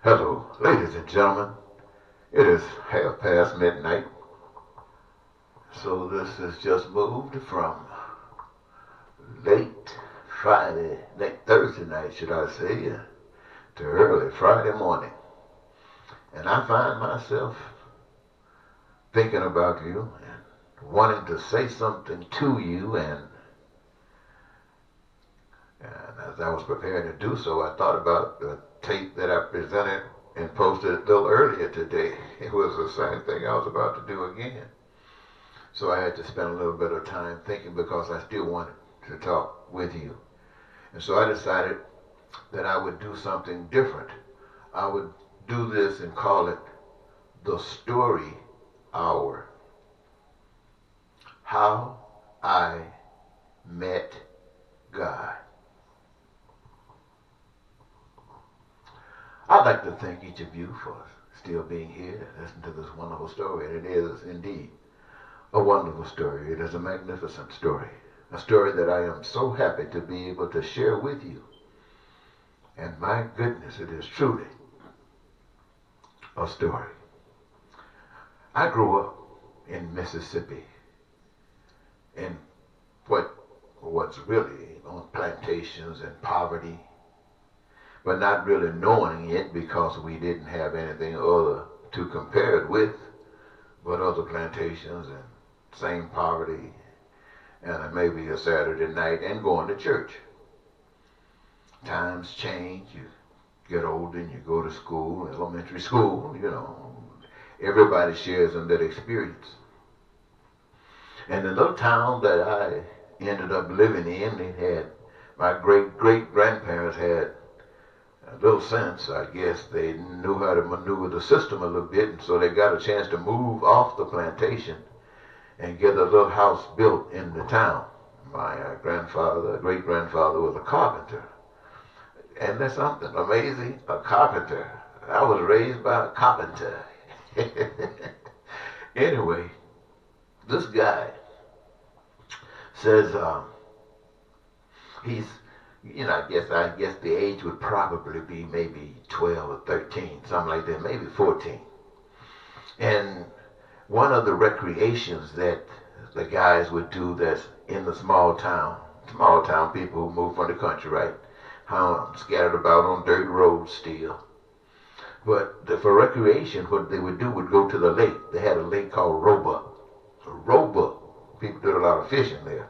Hello, ladies and gentlemen. It is midnight, so this has just moved from late late Thursday night, should I say, to early Friday morning. And I find myself thinking about you and wanting to say something to you, and as I was preparing to do so, I thought about the tape that I presented and posted a little earlier today. It was the same thing I was about to do again. So I had to spend a little bit of time thinking because I still wanted to talk with you. And so I decided that I would do something different. I would do this and call it the Story Hour. How I Met God. I'd like to thank each of you for still being here to listen to this wonderful story. And it is indeed a wonderful story. It is a magnificent story. A story that I am so happy to be able to share with you. And my goodness, it is truly a story. I grew up in Mississippi in what was really on plantations and poverty, but not really knowing it because we didn't have anything other to compare it with but other plantations and same poverty and maybe a Saturday night and going to church. Times change, you get older and you go to school, elementary school, everybody shares in that experience. And the little town that I ended up living in, it had, my great-great-grandparents had a little sense, I guess. They knew how to maneuver the system a little bit, and so they got a chance to move off the plantation and get a little house built in the town. My great-grandfather was a carpenter. And that's something amazing, a carpenter. I was raised by a carpenter. Anyway, this guy says he's, I guess the age would probably be maybe 12 or 13, something like that, maybe 14. And one of the recreations that the guys would do that's in the small town people who moved from the country, right? Scattered about on dirt roads still. But for recreation, what they would do would go to the lake. They had a lake called Roebuck. People did a lot of fishing there.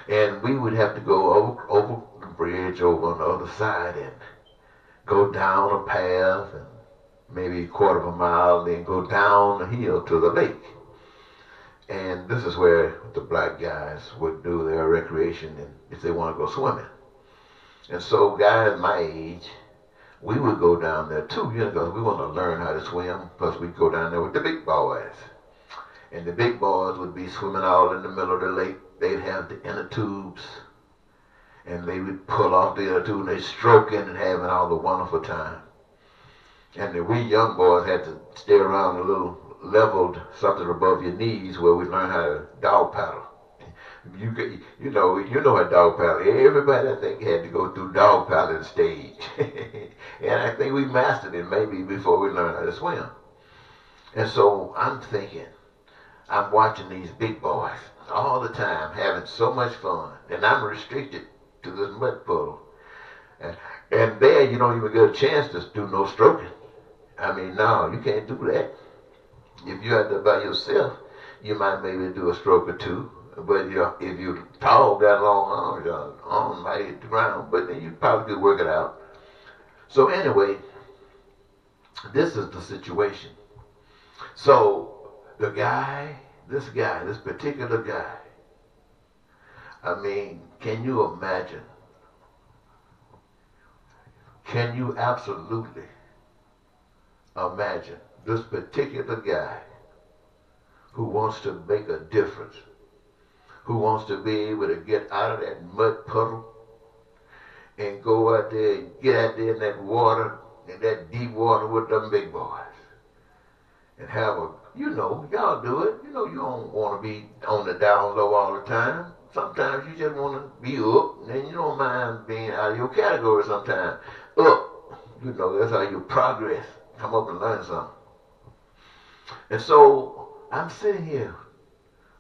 And we would have to go over the bridge over on the other side and go down a path and maybe a quarter of a mile, then go down the hill to the lake. And this is where the black guys would do their recreation and if they want to go swimming. And so guys my age, we would go down there too, because we want to learn how to swim. Plus we'd go down there with the big boys. And the big boys would be swimming out in the middle of the lake. They'd have the inner tubes, and they would pull off the inner tube, and they'd stroking and having all the wonderful time. And we young boys had to stay around a little leveled something above your knees where we learned how to dog paddle. You know a dog paddle. Everybody, I think, had to go through dog paddling stage. And I think we mastered it maybe before we learned how to swim. And so I'm thinking, I'm watching these big boys all the time having so much fun. And I'm restricted to this mud puddle. And there you don't even get a chance to do no stroking. I mean, no, you can't do that. If you're out there by yourself, you might maybe do a stroke or two. But if you're tall, got long arms, your arm might hit the ground, but then you probably could work it out. So anyway, this is the situation. So this particular guy, I mean, can you imagine? Can you absolutely imagine this particular guy who wants to make a difference? Who wants to be able to get out of that mud puddle and go out there and get out there in that water, in that deep water with them big boys. And have y'all do it. You don't want to be on the down low all the time. Sometimes you just want to be up, and you don't mind being out of your category sometimes. Up. You know, that's how you progress. Come up and learn something. And so I'm sitting here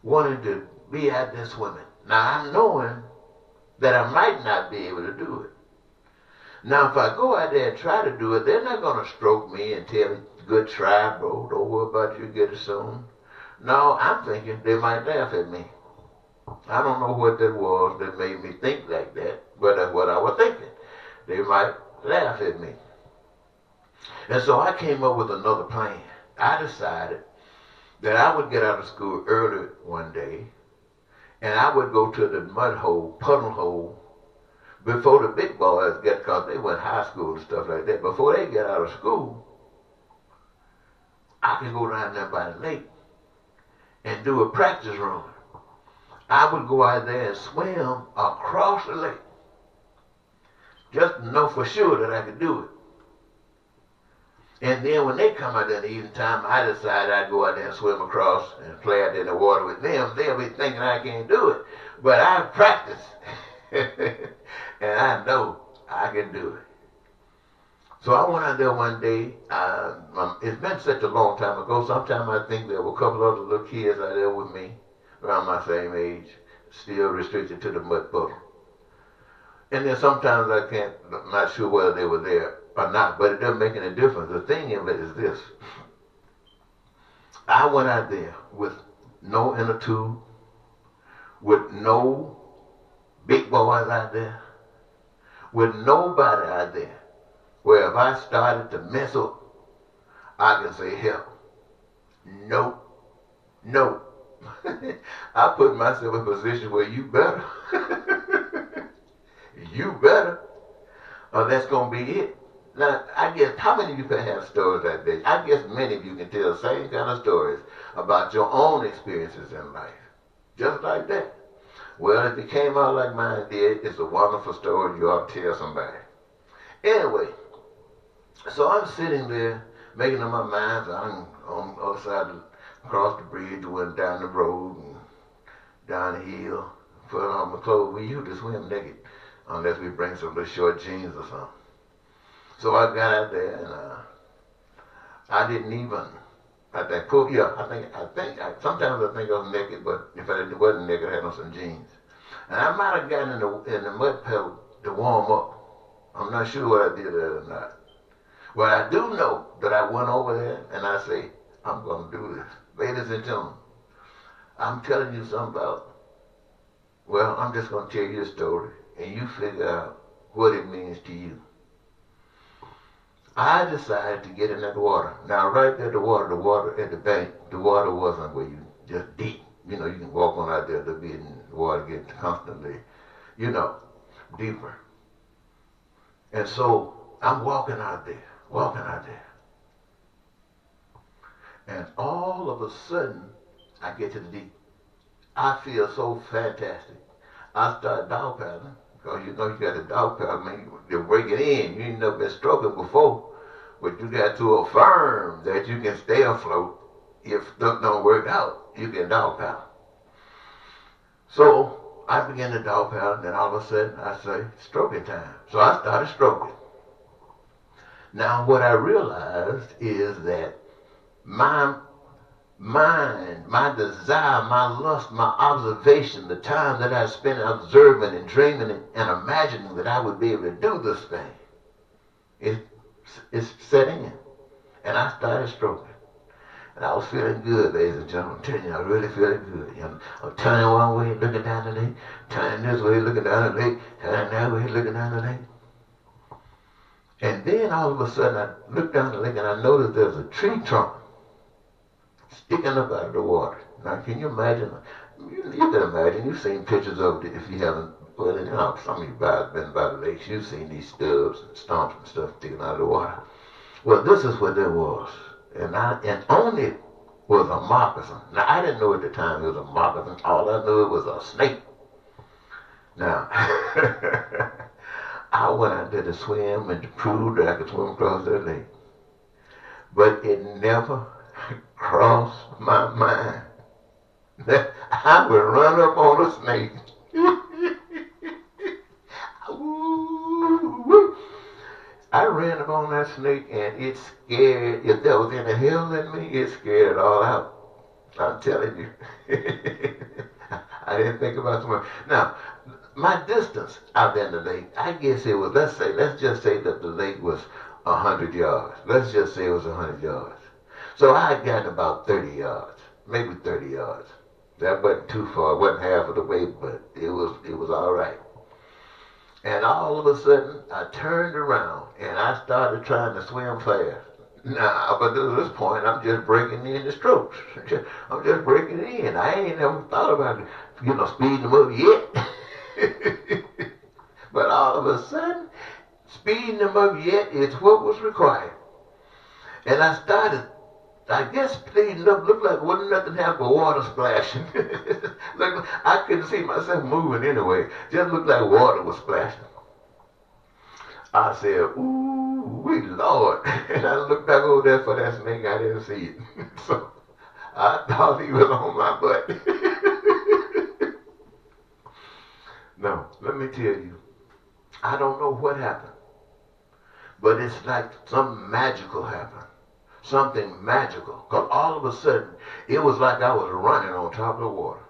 wanting to be out there swimming. Now I'm knowing that I might not be able to do it. Now if I go out there and try to do it, they're not going to stroke me and tell me, good try, bro, don't worry about you, get it soon. No, I'm thinking they might laugh at me. I don't know what that was that made me think like that, but that's what I was thinking. They might laugh at me. And so I came up with another plan. I decided that I would get out of school early one day, and I would go to the mud hole, puddle hole, before the big boys get, because they went high school and stuff like that. Before they get out of school, I could go down there by the lake and do a practice run. I would go out there and swim across the lake, just to know for sure that I could do it. And then when they come out there in the evening time, I decide I'd go out there and swim across and play out there in the water with them. They'll be thinking I can't do it. But I practice. And I know I can do it. So I went out there one day. It's been such a long time ago. Sometime I think there were a couple other little kids out there with me, around my same age, still restricted to the mud puddle. And then sometimes I'm not sure whether they were there or not, but it doesn't make any difference. The thing of it is this. I went out there with no inner tube, with no big boys out there, with nobody out there, where if I started to mess up, I can say, help. No. I put myself in a position where you better. You better. Or that's going to be it. Now, I guess, how many of you can have stories like that? I guess many of you can tell the same kind of stories about your own experiences in life. Just like that. Well, if it came out like mine did, it's a wonderful story you ought to tell somebody. Anyway, so I'm sitting there making up my mind. I'm on the other side, across the bridge, went down the road and down the hill, put on my clothes. We usually swim naked unless we bring some little short jeans or something. So I got out there and I didn't even, sometimes I think I was naked, but if I wasn't naked, I had on some jeans. And I might have gotten in the mud puddle to warm up. I'm not sure what I did there or not. But I do know that I went over there and I say, I'm going to do this. Ladies and gentlemen, I'm telling you something about, well, I'm just going to tell you a story and you figure out what it means to you. I decided to get in that water. Now, right there, the water at the bank, the water wasn't where you just deep. You know, you can walk on out there to be in the water, get constantly, deeper. And so I'm walking out there. And all of a sudden, I get to the deep. I feel so fantastic. I start dog paddling. Because you got the dog paddle, man, you break it in. You ain't never been stroking before. But you got to affirm that you can stay afloat. If stuff don't work out, you can dog paddle. So I began to dog paddle, and then all of a sudden I say, stroking time. So I started stroking. Now what I realized is that my mind, my desire, my lust, my observation, the time that I spent observing and dreaming and imagining that I would be able to do this thing, it's setting in. And I started stroking. And I was feeling good, ladies and gentlemen. I'm telling you, I was really feeling good. I'm turning one way, looking down the lake, turning this way, looking down the lake, turning that way, looking down the lake. And then all of a sudden I looked down the lake and I noticed there's a tree trunk sticking up out of the water. Now can you imagine? You can imagine. You've seen pictures of it if you haven't. Well, some of you guys have been by the lakes. You've seen these stubs and stumps and stuff sticking out of the water. Well, this is what there was. And on it was a moccasin. Now, I didn't know at the time it was a moccasin. All I knew it was a snake. Now, I went out there to swim and to prove that I could swim across that lake. But it never crossed my mind that I would run up on a snake. I ran up on that snake and it scared, if there was any hell in me, it scared it all out. I'm telling you. I didn't think about so much. Now, my distance out there in the lake, I guess it was, let's just say that the lake was 100 yards. Let's just say it was 100 yards. So I had gotten about 30 yards, maybe 30 yards. That wasn't too far. It wasn't half of the way, but it was all right. And all of a sudden, I turned around and I started trying to swim fast. Now, but at this point, I'm just breaking in the strokes. I'm just breaking in. I ain't never thought about, speeding them up yet. But all of a sudden, speeding them up yet is what was required. And I started, I guess, speeding up, looked like wasn't nothing happened but water splashing. I couldn't see myself moving anyway. Just looked like water was splashing. I said, ooh, Lord. And I looked back over there for that snake. I didn't see it. So I thought he was on my butt. No, let me tell you, I don't know what happened, but it's like something magical happened. Something magical. Because all of a sudden, it was like I was running on top of the water.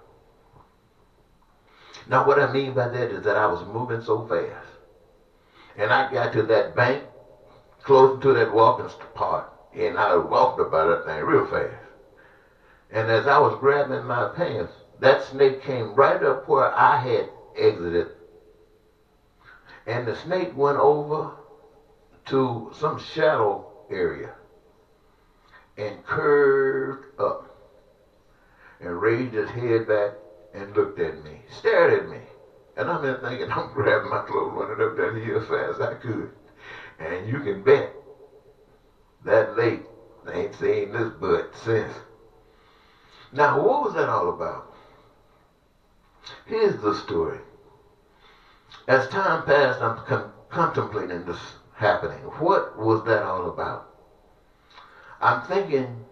Now, what I mean by that is that I was moving so fast. And I got to that bank, close to that walking part, and I walked about that thing real fast. And as I was grabbing my pants, that snake came right up where I had exited. And the snake went over to some shadow area and curved up and raised his head back and looked at me, stared at me. And I'm in thinking, I'm grabbing my clothes, running up that hill as fast as I could. And you can bet that lake ain't seen this butt since. Now, what was that all about? Here's the story. As time passed, I'm contemplating this happening. What was that all about? I'm thinking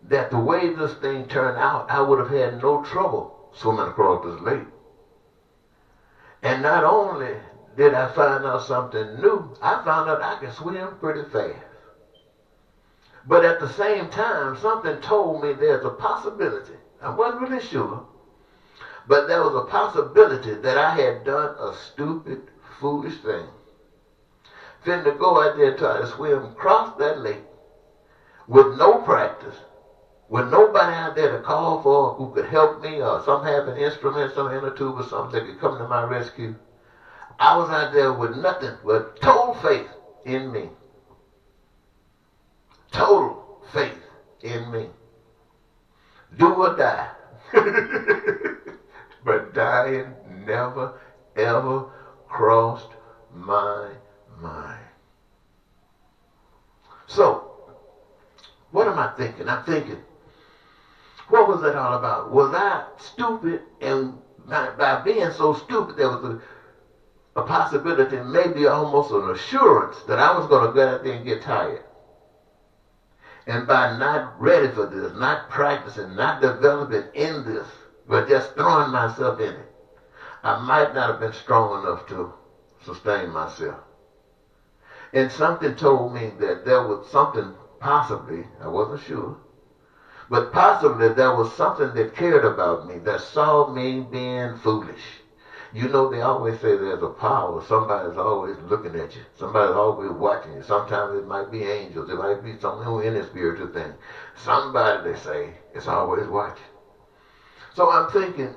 that the way this thing turned out, I would have had no trouble swimming across this lake. And not only did I find out something new, I found out I could swim pretty fast. But at the same time, something told me there's a possibility. I wasn't really sure, but there was a possibility that I had done a stupid, foolish thing. Finna go out there and try to swim across that lake with no practice, with nobody out there to call for who could help me, or some have an instrument, some inner tube or something that could come to my rescue. I was out there with nothing but total faith in me. Total faith in me. Do or die. But dying never, ever crossed my mind. So, what am I thinking? I'm thinking, what was that all about? Was I stupid? And by being so stupid, there was a possibility, maybe almost an assurance, that I was going to go out there and get tired. And by not ready for this, not practicing, not developing in this, but just throwing myself in it, I might not have been strong enough to sustain myself. And something told me that there was something, possibly, I wasn't sure, but possibly there was something that cared about me, that saw me being foolish. You know, they always say there's a power. Somebody's always looking at you. Somebody's always watching you. Sometimes it might be angels. It might be someone who in the spiritual thing. Somebody, they say, is always watching. So I'm thinking,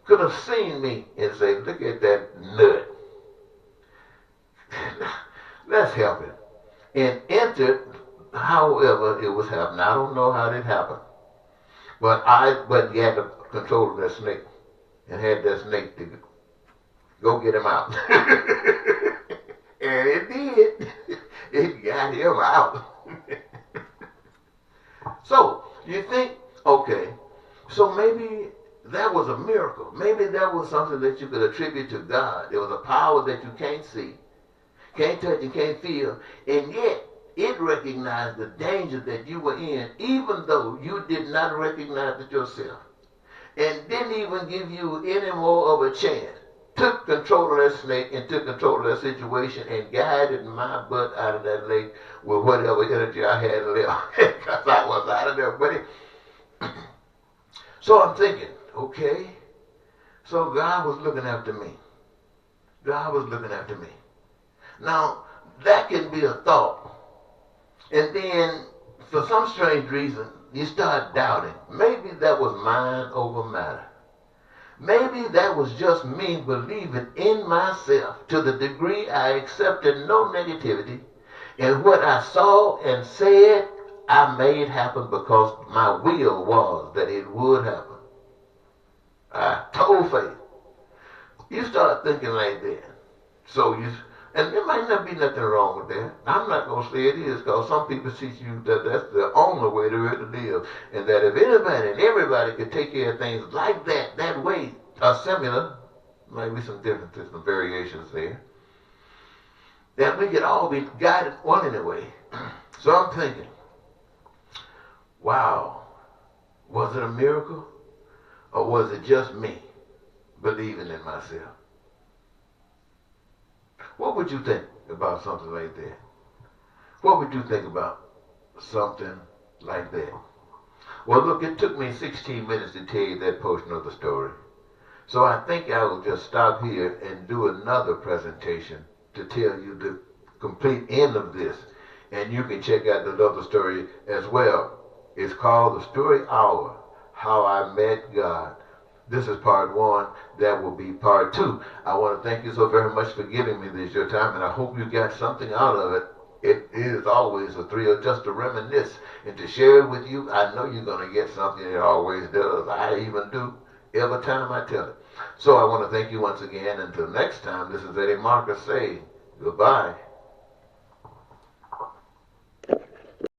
could have seen me and say, look at that nut. Let's help him. And entered, however it was happening. I don't know how it happened. But you had to control that snake and had that snake to go get him out. And it did. It got him out. So, you think, okay, so maybe that was a miracle. Maybe that was something that you could attribute to God. There was a power that you can't see, can't touch, and can't feel, and yet it recognized the danger that you were in, even though you did not recognize it yourself, and didn't even give you any more of a chance took control of that snake and took control of that situation and guided my butt out of that lake with whatever energy I had left because I was out of there, buddy. So I'm thinking, okay, so God was looking after me. God was looking after me. Now, that can be a thought. And then, for some strange reason, you start doubting. Maybe that was mind over matter. Maybe that was just me believing in myself to the degree I accepted no negativity. And what I saw and said, I made happen because my will was that it would happen. I told faith. You start thinking like that. So and there might not be nothing wrong with that. I'm not going to say it is because some people teach you that that's the only way to really live. And that if anybody and everybody could take care of things like that way, or similar, might be some differences, some variations there, then we could all be guided one in a way. So I'm thinking, wow, was it a miracle? Or was it just me believing in myself? What would you think about something like that? What would you think about something like that? Well, look, it took me 16 minutes to tell you that portion of the story. So I think I will just stop here and do another presentation to tell you the complete end of this. And you can check out the other story as well. It's called The Story Hour, How I Met God. This is part 1. That will be part 2. I want to thank you so very much for giving me this your time, and I hope you got something out of it. It is always a thrill just to reminisce and to share it with you. I know you're going to get something. It always does. I even do every time I tell it. So I want to thank you once again. Until next time, this is Eddie Marcus saying goodbye.